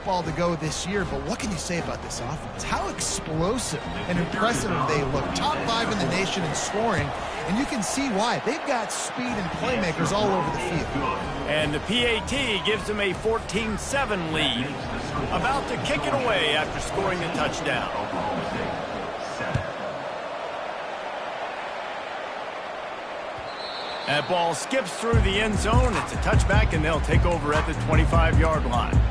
football to go this year, but what can you say about this offense? How explosive and impressive they look. Top 5 in the nation in scoring, and you can see why. They've got speed and playmakers all over the field. And the PAT gives them a 14-7 lead. About to kick it away after scoring the touchdown. That ball skips through the end zone. It's a touchback, and they'll take over at the 25-yard line.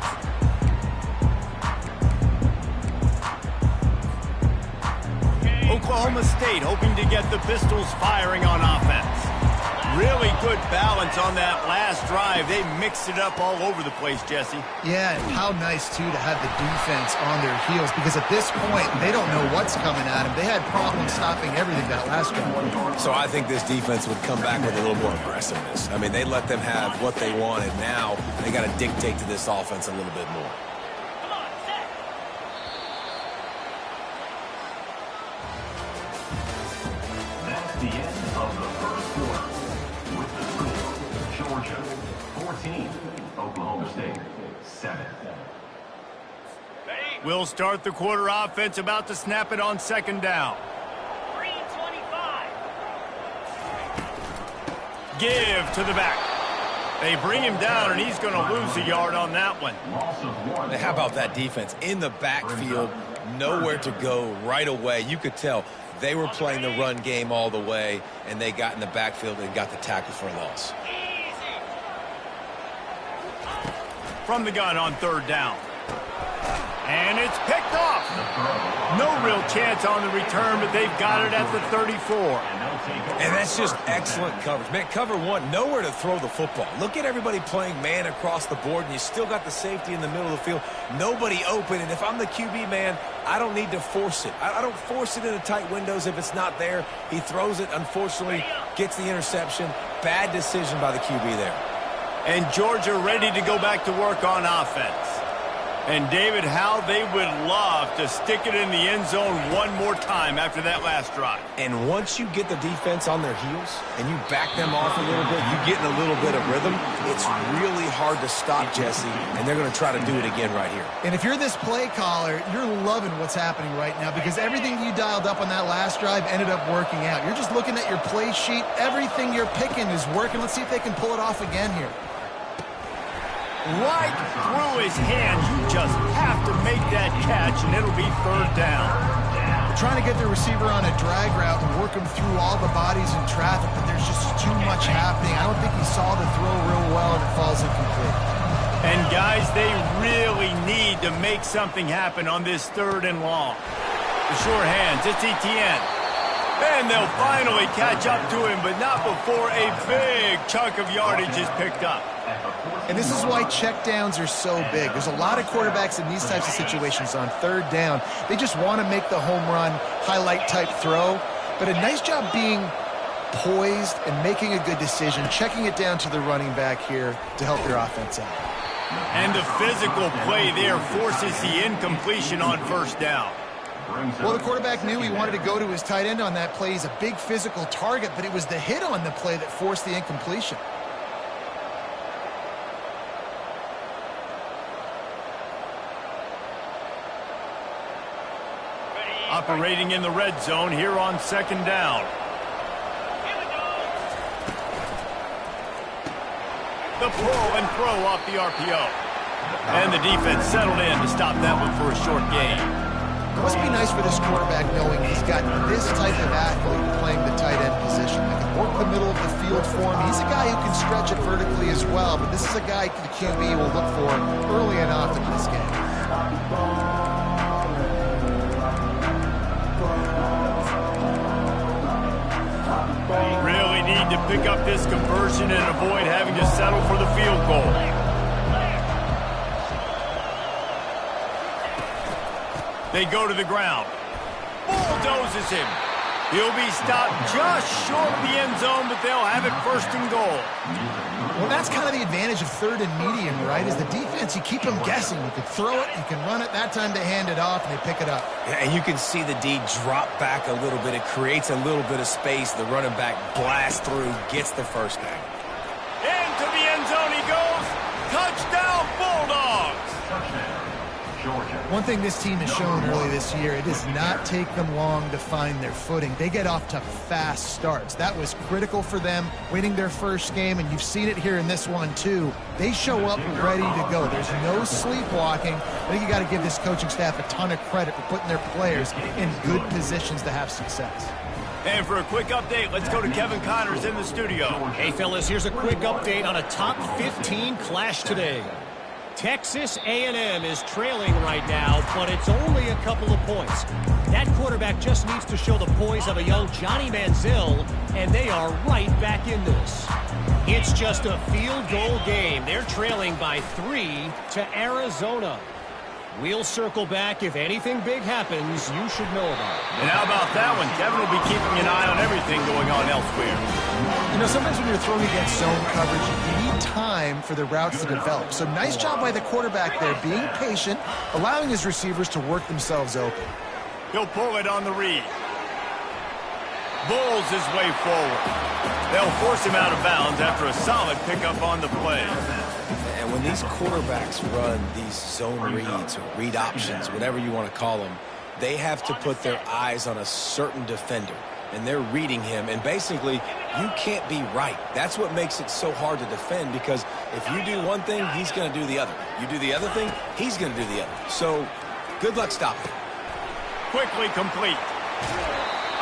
Oklahoma State hoping to get the Pistols firing on offense. Really good balance on that last drive. They mixed it up all over the place, Jesse. Yeah, and how nice, too, to have the defense on their heels, because at this point, they don't know what's coming at them. They had problems stopping everything that last drive. So I think this defense would come back with a little more aggressiveness. I mean, they let them have what they wanted. Now they got to dictate to this offense a little bit more. That's the end of the first quarter. With the score, Georgia 14, Oklahoma State 7. We'll start the quarter offense, about to snap it on second down. 3:25. Give to the back. They bring him down, and he's going to lose a yard on that one. Now, how about that defense? In the backfield, nowhere to go right away. You could tell they were playing the run game all the way, and they got in the backfield and got the tackle for a loss. From the gun on third down. And it's picked off. No real chance on the return, but they've got it at the 34. And that's just excellent coverage. Man, cover one, nowhere to throw the football. Look at everybody playing man across the board, and you still got the safety in the middle of the field. Nobody open, and if I'm the QB, man, I don't need to force it. I don't force it into tight windows if it's not there. He throws it, unfortunately, gets the interception. Bad decision by the QB there. And Georgia ready to go back to work on offense. And, David, how they would love to stick it in the end zone one more time after that last drive. And once you get the defense on their heels and you back them off a little bit, you get in a little bit of rhythm, it's really hard to stop, Jesse, and they're going to try to do it again right here. And if you're this play caller, you're loving what's happening right now, because everything you dialed up on that last drive ended up working out. You're just looking at your play sheet. Everything you're picking is working. Let's see if they can pull it off again here. Right through his hands. You just have to make that catch, and it'll be third down. They're trying to get the receiver on a drag route and work him through all the bodies in traffic, but there's just too much happening. I don't think he saw the throw real well, and it falls incomplete. And, guys, they really need to make something happen on this third and long. The sure hands, it's Etienne. And they'll finally catch up to him, but not before a big chunk of yardage is picked up. And this is why checkdowns are so big. There's a lot of quarterbacks in these types of situations on third down. They just want to make the home run, highlight-type throw. But a nice job being poised and making a good decision, checking it down to the running back here to help their offense out. And the physical play there forces the incompletion on first down. Well, the quarterback knew he wanted to go to his tight end on that play. He's a big physical target, but it was the hit on the play that forced the incompletion. Operating in the red zone here on second down. The pull and throw off the RPO. And the defense settled in to stop that one for a short gain. It must be nice for this quarterback knowing he's got this type of athlete playing the tight end position. They can work the middle of the field for him. He's a guy who can stretch it vertically as well, but this is a guy the QB will look for early and often in this game. Really need to pick up this conversion and avoid having to settle for the field goal. They go to the ground. Bulldozes him. He'll be stopped just short of the end zone, but they'll have it first and goal. Well, that's kind of the advantage of third and medium, right? Is the defense, you keep them guessing. You can throw it, you can run it. That time they hand it off and they pick it up. Yeah, and you can see the D drop back a little bit. It creates a little bit of space. The running back blasts through, gets the first down. Into the end zone he goes. Touchdown, Bulldogs. One thing this team has shown early this year, it does not take them long to find their footing. They get off to fast starts. That was critical for them winning their first game, and you've seen it here in this one too. They show up ready to go. There's no sleepwalking. I think you got to give this coaching staff a ton of credit for putting their players in good positions to have success. And for a quick update, let's go to Kevin Connors in the studio. Hey, fellas, here's a quick update on a top 15 clash today. Texas A&M is trailing right now, but it's only a couple of points. That quarterback just needs to show the poise of a young Johnny Manziel, and they are right back in this. It's just a field goal game. They're trailing by 3 to Arizona. We'll circle back. If anything big happens, you should know about it. And how about that one? Kevin will be keeping an eye on everything going on elsewhere. You know, sometimes when you're throwing against zone coverage, you need time for the routes to develop. So nice job by the quarterback there, being patient, allowing his receivers to work themselves open. He'll pull it on the read. Bulls his way forward. They'll force him out of bounds after a solid pickup on the play. And when these quarterbacks run these zone reads or read options, whatever you want to call them, they have to put their eyes on a certain defender. And they're reading him. And basically, you can't be right. That's what makes it so hard to defend, because if you do one thing, he's going to do the other. You do the other thing, he's going to do the other. So, good luck stopping. Quickly complete.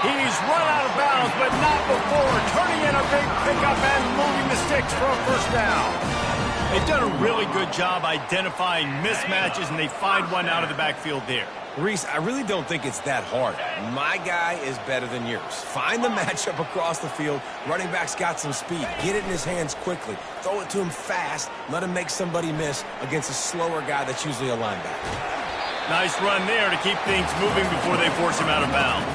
He's run out of bounds, but not before turning in a big pickup and moving the sticks for a first down. They've done a really good job identifying mismatches, and they find one out of the backfield there. Reese, I really don't think it's that hard. My guy is better than yours. Find the matchup across the field. Running back's got some speed. Get it in his hands quickly. Throw it to him fast. Let him make somebody miss against a slower guy that's usually a linebacker. Nice run there to keep things moving before they force him out of bounds.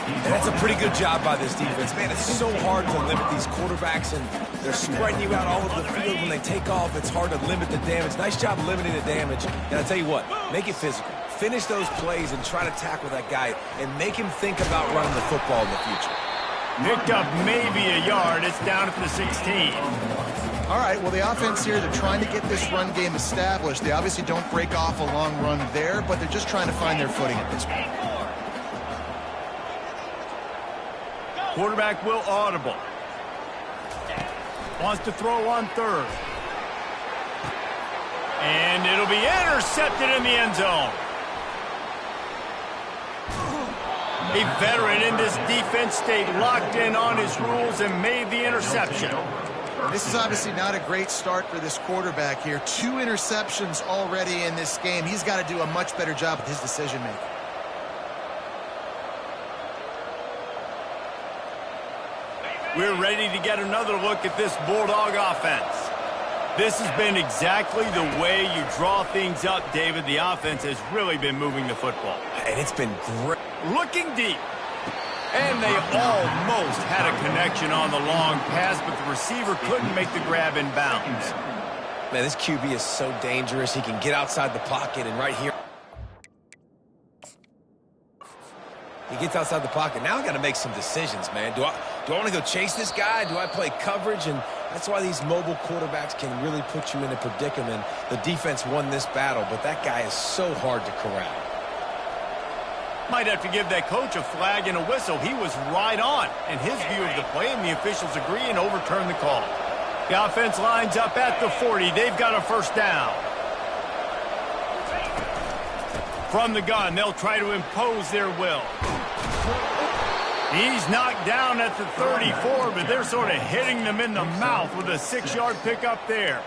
And that's a pretty good job by this defense. Man, it's so hard to limit these quarterbacks, and they're spreading you out all over the field. When they take off, it's hard to limit the damage. Nice job limiting the damage. And I tell you what, make it physical. Finish those plays and try to tackle that guy and make him think about running the football in the future. Picked up maybe a yard. It's down at the 16. All right, well, the offense here, they're trying to get this run game established. They obviously don't break off a long run there, but they're just trying to find their footing at this point. Quarterback will audible. Wants to throw on third. And it'll be intercepted in the end zone. A veteran in this defense stayed locked in on his rules and made the interception. This is obviously not a great start for this quarterback here. 2 interceptions already in this game. He's got to do a much better job with his decision-making. We're ready to get another look at this Bulldog offense. This has been exactly the way you draw things up, David. The offense has really been moving the football. And it's been great. Looking deep. And they almost had a connection on the long pass, but the receiver couldn't make the grab in bounds. Man, this QB is so dangerous. He can get outside the pocket, and right here, he gets outside the pocket. Now I got to make some decisions, man. Do I want to go chase this guy? Do I play coverage? And that's why these mobile quarterbacks can really put you in a predicament. The defense won this battle, but that guy is so hard to corral. Might have to give that coach a flag and a whistle. He was right on in his view of the play, and the officials agree and overturn the call. The offense lines up at the 40. They've got a first down. From the gun, they'll try to impose their will. He's knocked down at the 34, but they're sort of hitting them in the mouth with a 6-yard pickup there.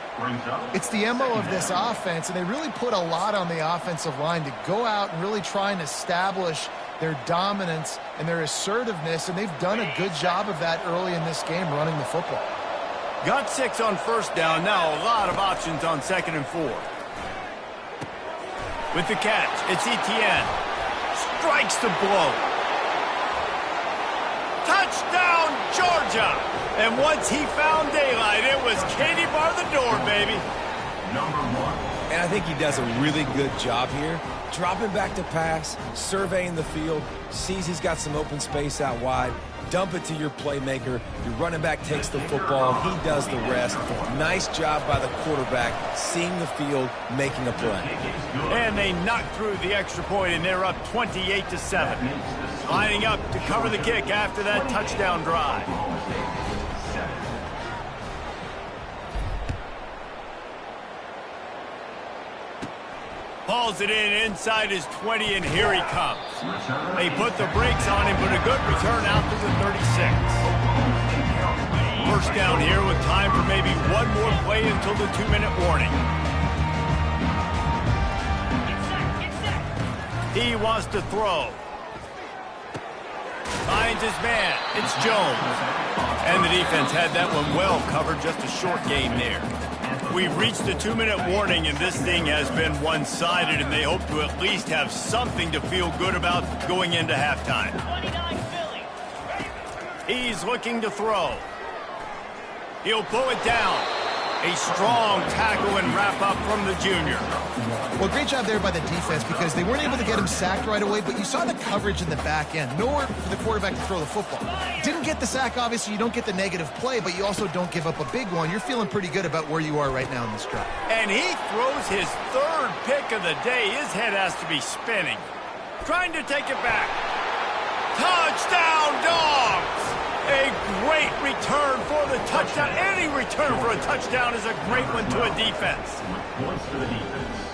It's the MO of this offense, and they really put a lot on the offensive line to go out and really try and establish their dominance and their assertiveness, and they've done a good job of that early in this game running the football. Got 6 on first down. Now a lot of options on 2nd and 4. With the catch, it's Etienne. Strikes the blow. Touchdown, Georgia! And once he found daylight, it was Katie bar the door, baby. Number 1. And I think he does a really good job here. Dropping back to pass, surveying the field, sees he's got some open space out wide, dump it to your playmaker. Your running back takes the football. He does the rest. Nice job by the quarterback, seeing the field, making a play. And they knock through the extra point, and they're up 28-7. Lining up to cover the kick after that touchdown drive. Hauls it in inside his 20, and here he comes. They put the brakes on him, but a good return out to the 36. First down here with time for maybe one more play until the 2-minute warning. He wants to throw. Finds his man. It's Jones. And the defense had that one well covered. Just a short gain there. We've reached the 2-minute warning, and this thing has been one-sided, and they hope to at least have something to feel good about going into halftime. 29 Philly. He's looking to throw. He'll pull it down. A strong tackle and wrap-up from the junior. Well, great job there by the defense because they weren't able to get him sacked right away, but you saw the coverage in the back end. Nowhere for the quarterback to throw the football. Didn't get the sack, obviously. You don't get the negative play, but you also don't give up a big one. You're feeling pretty good about where you are right now in this drive. And he throws his third pick of the day. His head has to be spinning. Trying to take it back. Touchdown, Dogs! A great return for the touchdown. Any return for a touchdown is a great one to a defense.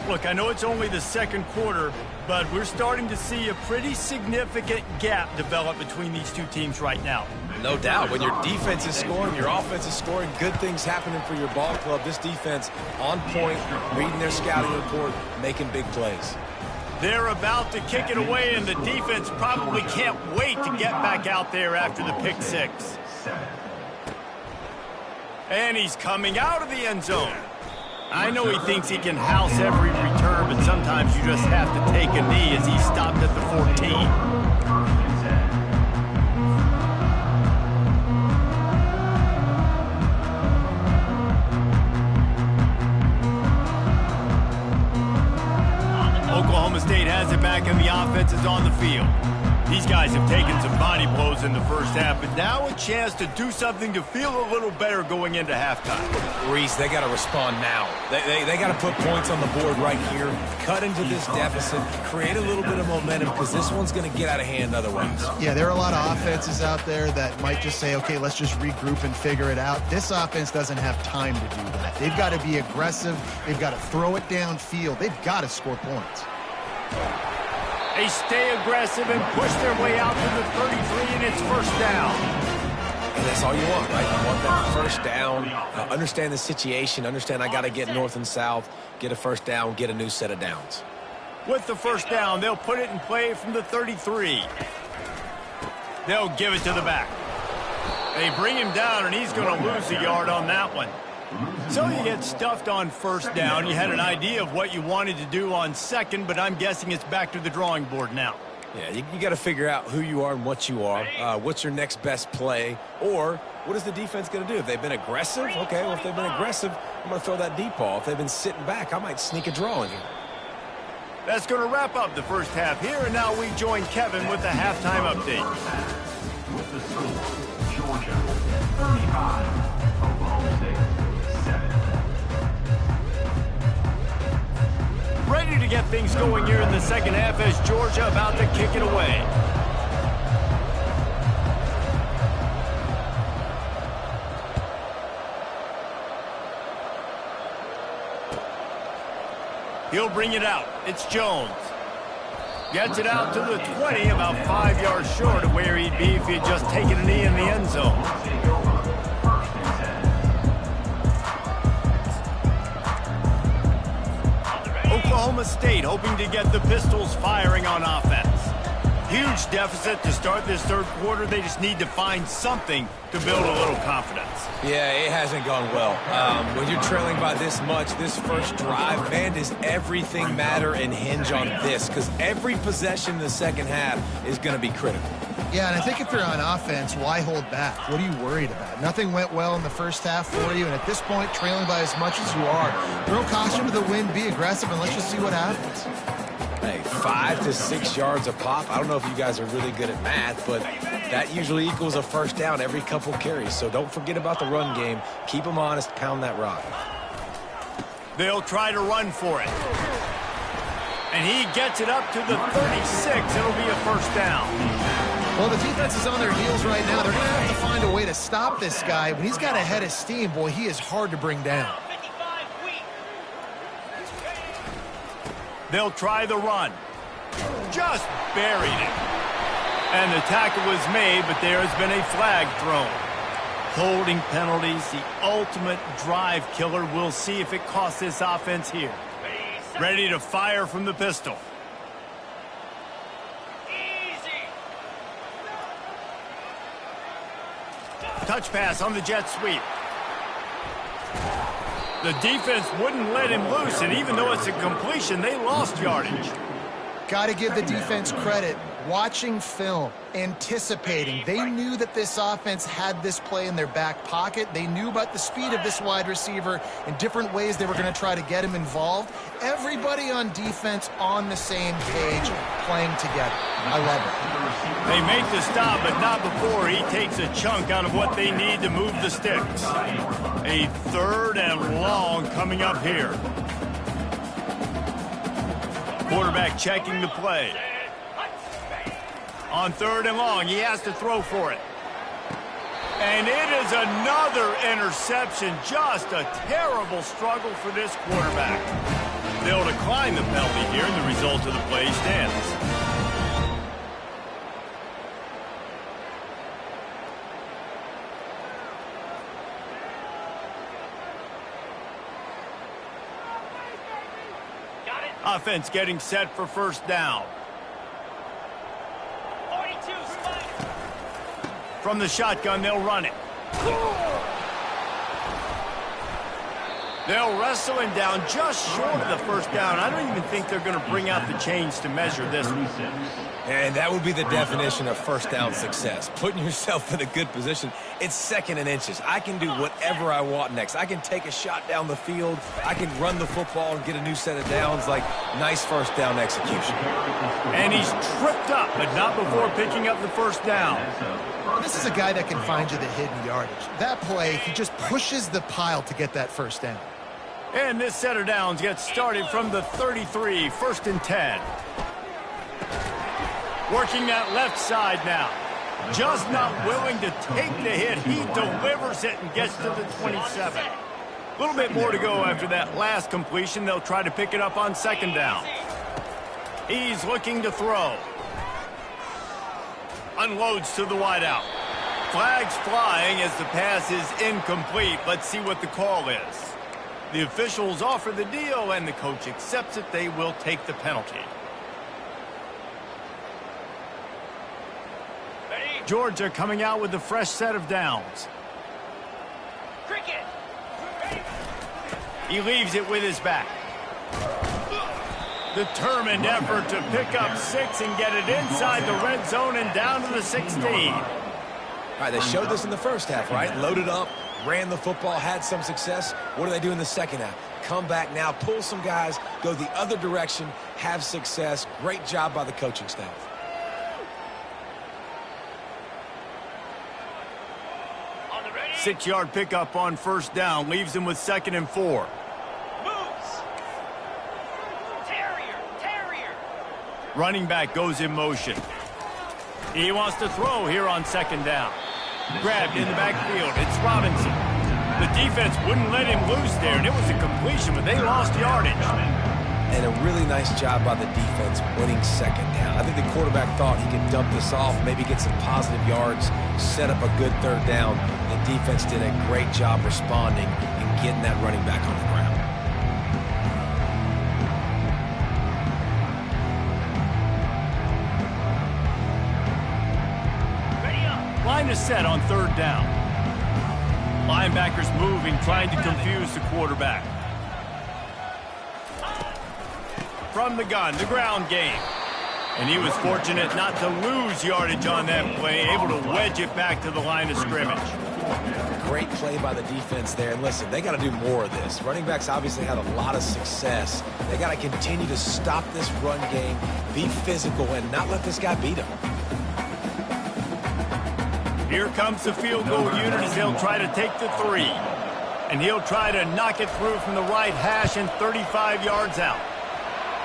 Look, I know it's only the second quarter, but we're starting to see a pretty significant gap develop between these two teams right now. No doubt. When your defense is scoring, your offense is scoring, good things happening for your ball club. This defense on point, reading their scouting report, making big plays. They're about to kick it away, and the defense probably can't wait to get back out there after the pick six. And he's coming out of the end zone. I know he thinks he can house every return, but sometimes you just have to take a knee as he stopped at the 14. Oklahoma State has it back, and the offense is on the field. These guys have taken some body blows in the first half, but now a chance to do something to feel a little better going into halftime. Reese, they got to respond now. They got to put points on the board right here, cut into this deficit, create a little bit of momentum, because this one's going to get out of hand otherwise. Yeah, there are a lot of offenses out there that might just say, okay, let's just regroup and figure it out. This offense doesn't have time to do that. They've got to be aggressive. They've got to throw it downfield. They've got to score points. They stay aggressive and push their way out to the 33, and it's first down. And that's all you want, right? You want that first down, understand the situation, understand I got to get north and south, get a first down, get a new set of downs. With the first down, they'll put it in play from the 33. They'll give it to the back. They bring him down, and he's going to lose a yard on that one. So you get stuffed on first down. You had an idea of what you wanted to do on second, but I'm guessing it's back to the drawing board now. Yeah, you got to figure out who you are and what you are. What's your next best play? Or what is the defense going to do? If they've been aggressive, okay, well, if they've been aggressive, I'm going to throw that deep ball. If they've been sitting back, I might sneak a draw in here. That's going to wrap up the first half here, and now we join Kevin with the halftime update. With the score, Georgia 35, Oklahoma State 7. Ready to get things going here in the second half as Georgia about to kick it away. He'll bring it out. It's Jones. Gets it out to the 20, about 5 yards short of where he'd be if he had just taken a knee in the end zone. Oklahoma State hoping to get the Pistols firing on offense. Huge deficit to start this third quarter. They just need to find something to build a little confidence. Yeah, it hasn't gone well. When you're trailing by this much, this first drive, man, does everything matter and hinge on this? Because every possession in the second half is going to be critical. Yeah, and I think if you're on offense, why hold back? What are you worried about? Nothing went well in the first half for you, and at this point, trailing by as much as you are, throw caution to the wind, be aggressive, and let's just see what happens. Hey, 5 to 6 yards a pop. I don't know if you guys are really good at math, but That usually equals a first down every couple carries, so don't forget about the run game. Keep them honest, pound that rock. They'll try to run for it. And he gets it up to the 36. It'll be a first down. Well, the defense is on their heels right now. They're going to have to find a way to stop this guy. When he's got a head of steam, boy, he is hard to bring down. They'll try the run. Just buried it. And the tackle was made, but there has been a flag thrown. Holding penalties, the ultimate drive killer. We'll see if it costs this offense here. Ready to fire from the pistol. Easy. Touch pass on the jet sweep. The defense wouldn't let him loose, and even though it's a completion, they lost yardage. Got to give the defense credit. Watching film, anticipating. They knew that this offense had this play in their back pocket. They knew about the speed of this wide receiver and different ways they were going to try to get him involved. Everybody on defense on the same page, playing together. I love it. They make the stop, but not before he takes a chunk out of what they need to move the sticks. A 3rd and long coming up here. Quarterback checking the play. On 3rd and long, he has to throw for it. And it is another interception. Just a terrible struggle for this quarterback. They'll decline the penalty here, and the result of the play stands. Offense getting set for first down. From the shotgun, they'll run it. They'll wrestle him down just short of the first down. I don't even think they're going to bring out the chains to measure this one. And that would be the definition of first down success. Putting yourself in a good position. It's 2nd and inches. I can do whatever I want next. I can take a shot down the field. I can run the football and get a new set of downs. Like, nice first down execution. And he's tripped up, but not before picking up the first down. This is a guy that can find you the hidden yardage. That play, he just pushes the pile to get that first down. And this set of downs gets started from the 33, 1st and 10. Working that left side now. Just not willing to take the hit. He delivers it and gets to the 27. A little bit more to go after that last completion. They'll try to pick it up on 2nd down. He's looking to throw. Unloads to the wideout. Flags flying as the pass is incomplete. Let's see what the call is. The officials offer the deal, and the coach accepts it. They will take the penalty. Ready? Georgia coming out with a fresh set of downs. Cricket. He leaves it with his back. Determined effort to pick up 6 and get it inside the red zone and down to the 16. All right, they showed this in the first half, right? Loaded up, ran the football, had some success. What do they do in the second half? Come back now, pull some guys, go the other direction, have success. Great job by the coaching staff. On the ready. 6-yard pickup on first down leaves him with 2nd and 4. Moves. Terrier. Running back goes in motion. He wants to throw here on 2nd down. Grabbed in the backfield. It's Robinson. The defense wouldn't let him loose there, and it was a completion, but they lost yardage. And a really nice job by the defense winning 2nd down. I think the quarterback thought he could dump this off, maybe get some positive yards, set up a good 3rd down. The defense did a great job responding and getting that running back on the ground. Line is set on 3rd down. Linebackers moving, trying to confuse the quarterback. From the gun, the ground game. And he was fortunate not to lose yardage on that play, able to wedge it back to the line of scrimmage. Great play by the defense there. And listen, they got to do more of this. Running backs obviously had a lot of success. They got to continue to stop this run game, be physical, and not let this guy beat them. Here comes the field goal unit as they'll try to take the 3. And he'll try to knock it through from the right hash and 35 yards out.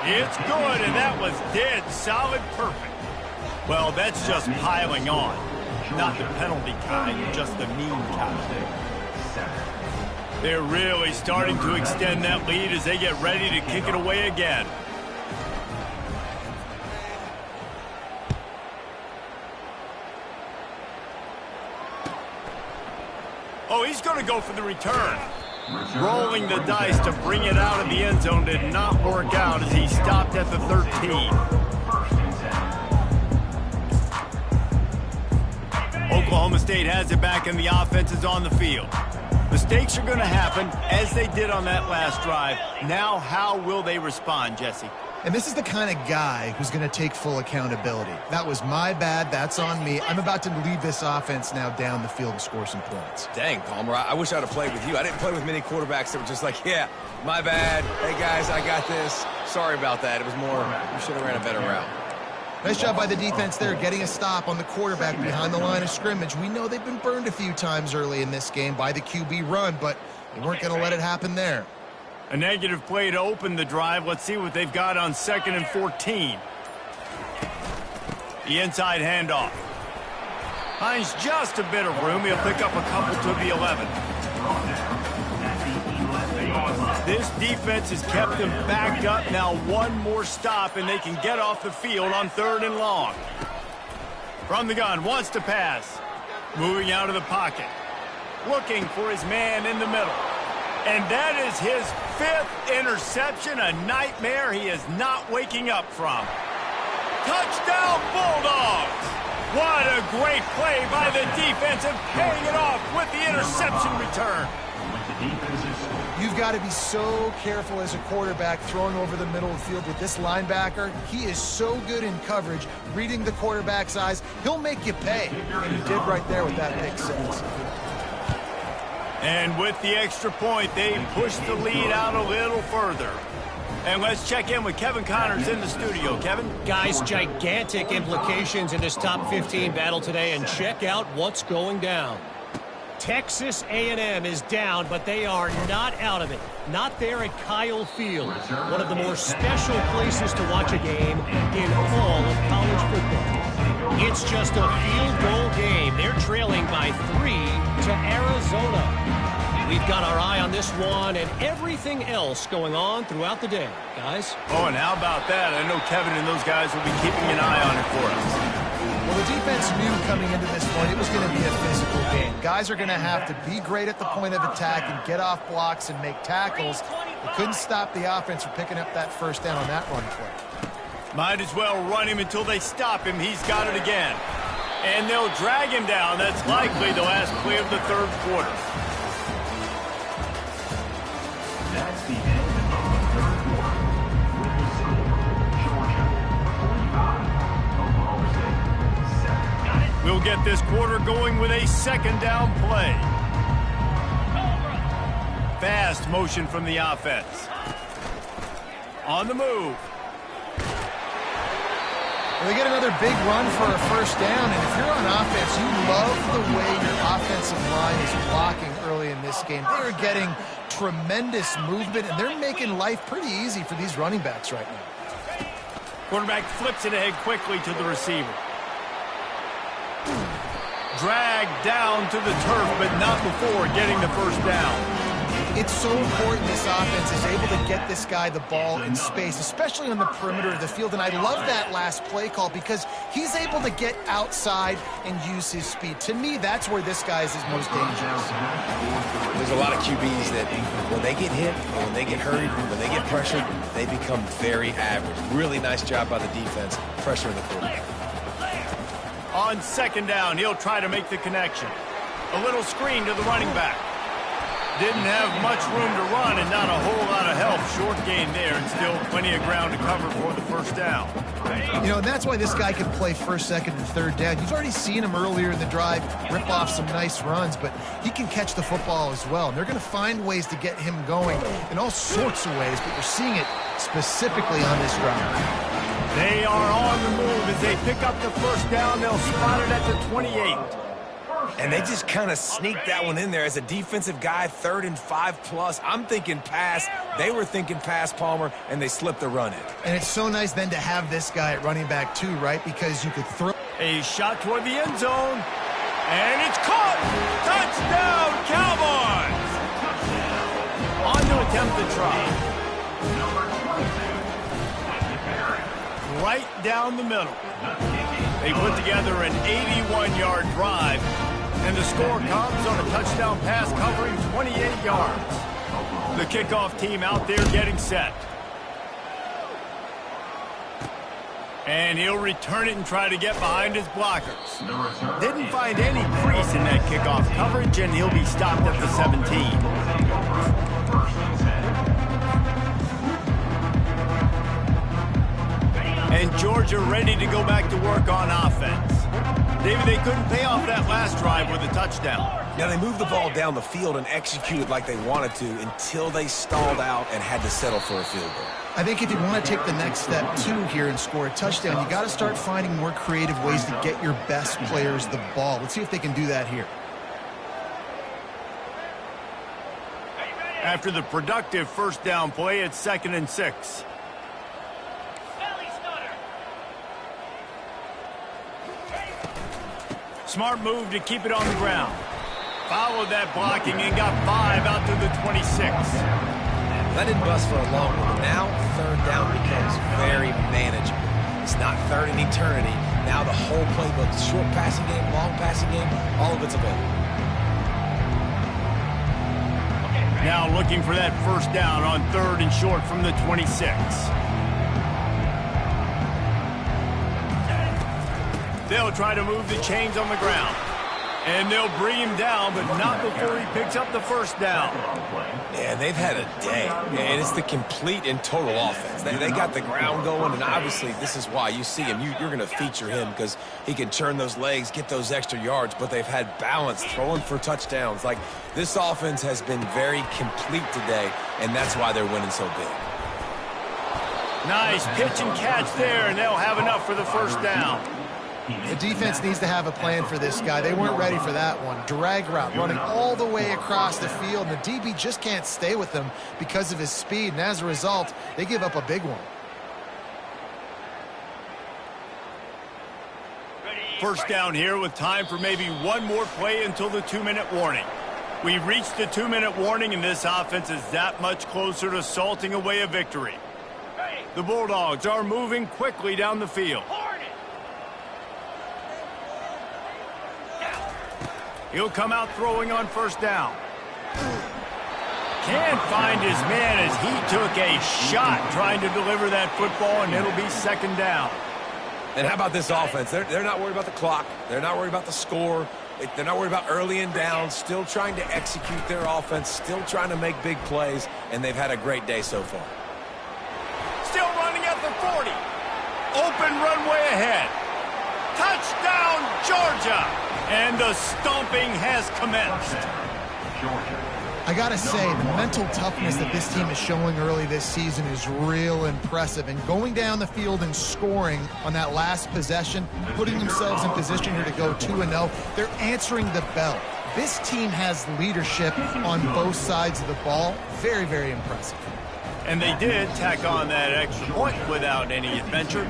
It's good, and that was dead solid perfect. Well, that's just piling on. Not the penalty kind, just the mean kind. They're really starting to extend that lead as they get ready to kick it away again. Oh, he's going to go for the return. Rolling the dice to bring it out of the end zone did not work out as he stopped at the 13. Oklahoma State has it back and the offense is on the field. Mistakes are going to happen as they did on that last drive. Now, how will they respond, Jesse? And this is the kind of guy who's going to take full accountability. That was my bad. That's on me. I'm about to lead this offense now down the field and score some points. Dang, Palmer, I wish I'd have played with you. I didn't play with many quarterbacks that were just like, yeah, my bad. Hey, guys, I got this. Sorry about that. It was more, you should have ran a better route. Nice job by the defense there, getting a stop on the quarterback behind the line of scrimmage. We know they've been burned a few times early in this game by the QB run, but they weren't going to let it happen there. A negative play to open the drive. Let's see what they've got on 2nd and 14. The inside handoff. Finds just a bit of room. He'll pick up a couple to the 11. This defense has kept them backed up. Now one more stop, and they can get off the field on 3rd and long. From the gun, wants to pass. Moving out of the pocket. Looking for his man in the middle. And that is his 5th interception, a nightmare he is not waking up from. Touchdown, Bulldogs! What a great play by the defense and paying it off with the interception return. You've got to be so careful as a quarterback throwing over the middle of the field with this linebacker. He is so good in coverage, reading the quarterback's eyes. He'll make you pay, and he did right there with that pick 6. And with the extra point, they push the lead out a little further. And let's check in with Kevin Connors in the studio. Kevin? Guys, gigantic implications in this top 15 battle today, and check out what's going down. Texas A&M is down, but they are not out of it. Not there at Kyle Field, one of the more special places to watch a game in all of college football. It's just a field goal game. They're trailing by 3 to Arizona. We've got our eye on this one and everything else going on throughout the day, guys. Oh, and how about that? I know Kevin and those guys will be keeping an eye on it for us. Well, the defense knew coming into this point it was going to be a physical game. Guys are going to have to be great at the point of attack and get off blocks and make tackles. They couldn't stop the offense from picking up that first down on that run play. Might as well run him until they stop him. He's got it again. And they'll drag him down. That's likely the last play of the 3rd quarter. That's the end of the 3rd quarter. With the score, Georgia 45, Oklahoma State 7. We'll get this quarter going with a 2nd down play. Fast motion from the offense. On the move. Well, they get another big run for a first down, and if you're on offense, you love the way your offensive line is blocking early in this game. They're getting tremendous movement, and they're making life pretty easy for these running backs right now. Quarterback flips it ahead quickly to the receiver. Dragged down to the turf, but not before getting the first down. It's so important this offense is able to get this guy the ball in space, especially on the perimeter of the field. And I love that last play call because he's able to get outside and use his speed. To me, that's where this guy is his most dangerous. There's a lot of QBs that when they get hit, or when they get hurried, when they get pressured, they become very average. Really nice job by the defense, pressuring the quarterback. On 2nd down, he'll try to make the connection. A little screen to the running back. Didn't have much room to run and not a whole lot of help. Short gain there and still plenty of ground to cover for the first down. You know, and that's why this guy can play 1st, 2nd, and 3rd down. You've already seen him earlier in the drive rip off some nice runs, but he can catch the football as well. And they're going to find ways to get him going in all sorts of ways, but you're seeing it specifically on this drive. They are on the move as they pick up the first down. They'll spot it at the 28. And they just kind of sneaked that one in there. As a defensive guy, 3rd and 5+. I'm thinking pass. They were thinking pass, Palmer, and they slipped the run in. And it's so nice then to have this guy at running back too, right? Because you could throw. A shot toward the end zone. And it's caught! Touchdown, Cowboys! On to attempt the try. Right down the middle. They put together an 81-yard drive, and the score comes on a touchdown pass covering 28 yards. The kickoff team out there getting set. And he'll return it and try to get behind his blockers. Didn't find any crease in that kickoff coverage, and he'll be stopped at the 17. And Georgia ready to go back to work on offense. David, they couldn't pay off that last drive with a touchdown. Now, they moved the ball down the field and executed like they wanted to until they stalled out and had to settle for a field goal. I think if you want to take the next step too here and score a touchdown, you got to start finding more creative ways to get your best players the ball. Let's see if they can do that here. After the productive first down play, it's 2nd and 6. Smart move to keep it on the ground. Followed that blocking and got 5 out to the 26. That didn't bust for a long one. Now, 3rd down becomes very manageable. It's not 3rd and eternity. Now the whole playbook, short passing game, long passing game, all of it's available. Now looking for that first down on 3rd and short from the 26. They'll try to move the chains on the ground. And they'll bring him down, but not before he picks up the first down. Yeah, they've had a day. And it's the complete and total offense. They got the ground going, and obviously this is why you see him. You're going to feature him because he can churn those legs, get those extra yards, but they've had balance, throwing for touchdowns. Like, this offense has been very complete today, and that's why they're winning so big. Nice pitch and catch there, and they'll have enough for the first down. The defense needs to have a plan for this guy. They weren't ready for that one. Drag route, running all the way across the field, and the DB just can't stay with him because of his speed, and as a result, they give up a big one. First down here with time for maybe one more play until the 2-minute warning. We've reached the 2-minute warning, and this offense is that much closer to salting away a victory. The Bulldogs are moving quickly down the field. He'll come out throwing on first down. Can't find his man as he took a shot trying to deliver that football, and it'll be 2nd down. And how about this offense? They're not worried about the clock. They're not worried about the score. They're not worried about early and down. Still trying to execute their offense. Still trying to make big plays, and they've had a great day so far. Still running at the 40. Open runway ahead. Touchdown, Georgia! And the stomping has commenced. I gotta say, the mental toughness that this team is showing early this season is real impressive. And going down the field and scoring on that last possession, putting themselves in position here to go 2-0, they're answering the bell. This team has leadership on both sides of the ball. Very, very impressive. And they did tack on that extra point without any adventure.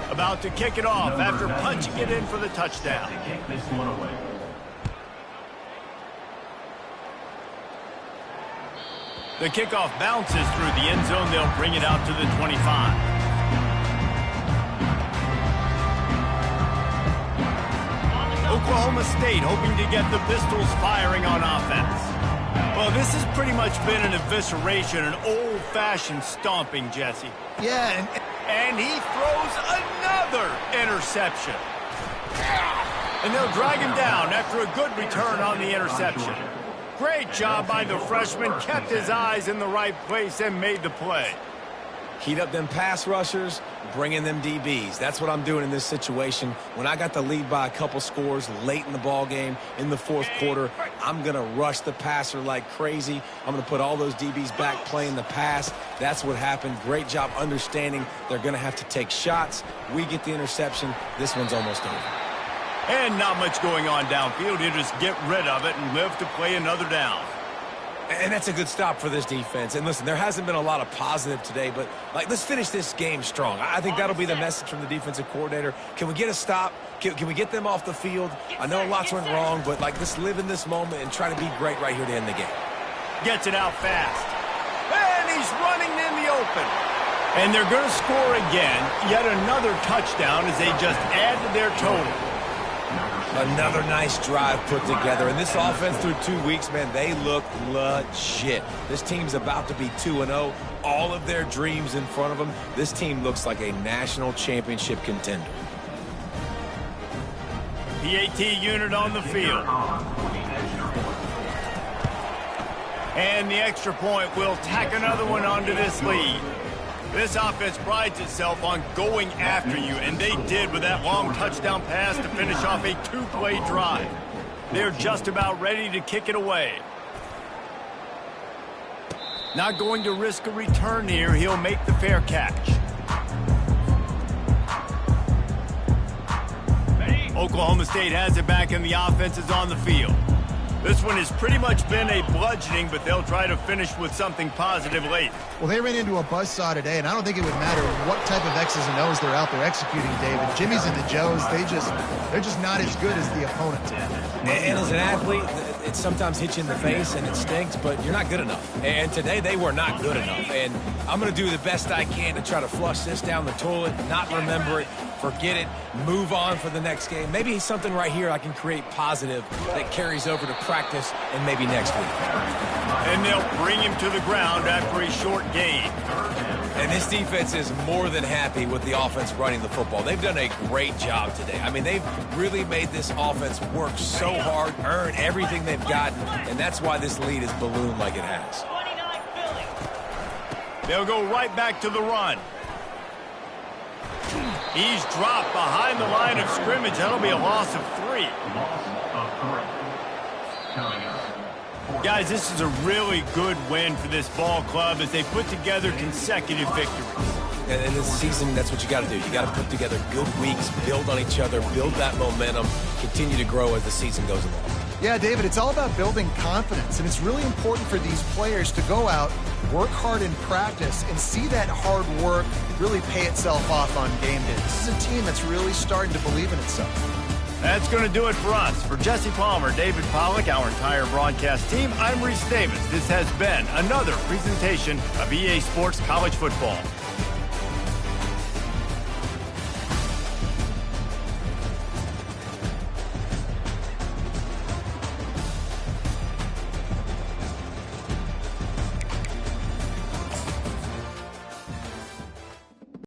About to kick it off after punching it in for the touchdown. The kickoff bounces through the end zone. They'll bring it out to the 25. Oklahoma State hoping to get the Pistols firing on offense. Well, this has pretty much been an evisceration, an old-fashioned stomping, Jesse. Yeah, And he throws another interception. And they'll drag him down after a good return on the interception. Great job by the freshman. Kept his eyes in the right place and made the play. Heat up them pass rushers. bringing them DBs. That's what I'm doing in this situation. When I got the lead by a couple scores late in the ball game in the fourth quarter, I'm going to rush the passer like crazy. I'm going to put all those DBs back playing the pass. That's what happened. Great job understanding they're going to have to take shots. We get the interception. This one's almost over. And not much going on downfield. You just get rid of it and live to play another down. And that's a good stop for this defense. And listen, there hasn't been a lot of positive today, but let's finish this game strong. I think that'll be the message from the defensive coordinator. Can we get a stop? Can we get them off the field? I know lots went wrong, but let's live in this moment and try to be great right here to end the game. Gets it out fast. And he's running in the open. And they're going to score again. Yet another touchdown as they just add to their total. Another nice drive put together. And this offense through 2 weeks, man, they look legit. This team's about to be 2-0. All of their dreams in front of them. This team looks like a national championship contender. PAT unit on the field. And the extra point will tack another one onto this lead. This offense prides itself on going after you, and they did with that long touchdown pass to finish off a two-play drive. They're just about ready to kick it away. Not going to risk a return here. He'll make the fair catch. Oklahoma State has it back, and the offense is on the field. This one has pretty much been a bludgeoning, but they'll try to finish with something positive late. Well, they ran into a buzzsaw today, and I don't think it would matter what type of X's and O's they're out there executing, David. Jimmy's and the Joes, they're just not as good as the opponent. And as an athlete, it sometimes hits you in the face and it stinks, but you're not good enough. And today they were not good enough. And I'm going to do the best I can to try to flush this down the toilet, not remember it, forget it, move on for the next game. Maybe something right here I can create positive that carries over to practice and maybe next week. And they'll bring him to the ground after a short gain. And this defense is more than happy with the offense running the football. They've done a great job today. I mean, they've really made this offense work so hard, earn everything they've gotten, and that's why this lead is ballooned like it has. They'll go right back to the run. He's dropped behind the line of scrimmage. That'll be a loss of 3. Guys, this is a really good win for this ball club as they put together consecutive victories. And in this season, that's what you got to do. You got to put together good weeks, build on each other, build that momentum, continue to grow as the season goes along. Yeah, David, it's all about building confidence, and it's really important for these players to go out, work hard in practice, and see that hard work really pay itself off on game day. This is a team that's really starting to believe in itself. That's going to do it for us. For Jesse Palmer, David Pollack, our entire broadcast team, I'm Reese Davis. This has been another presentation of EA Sports College Football.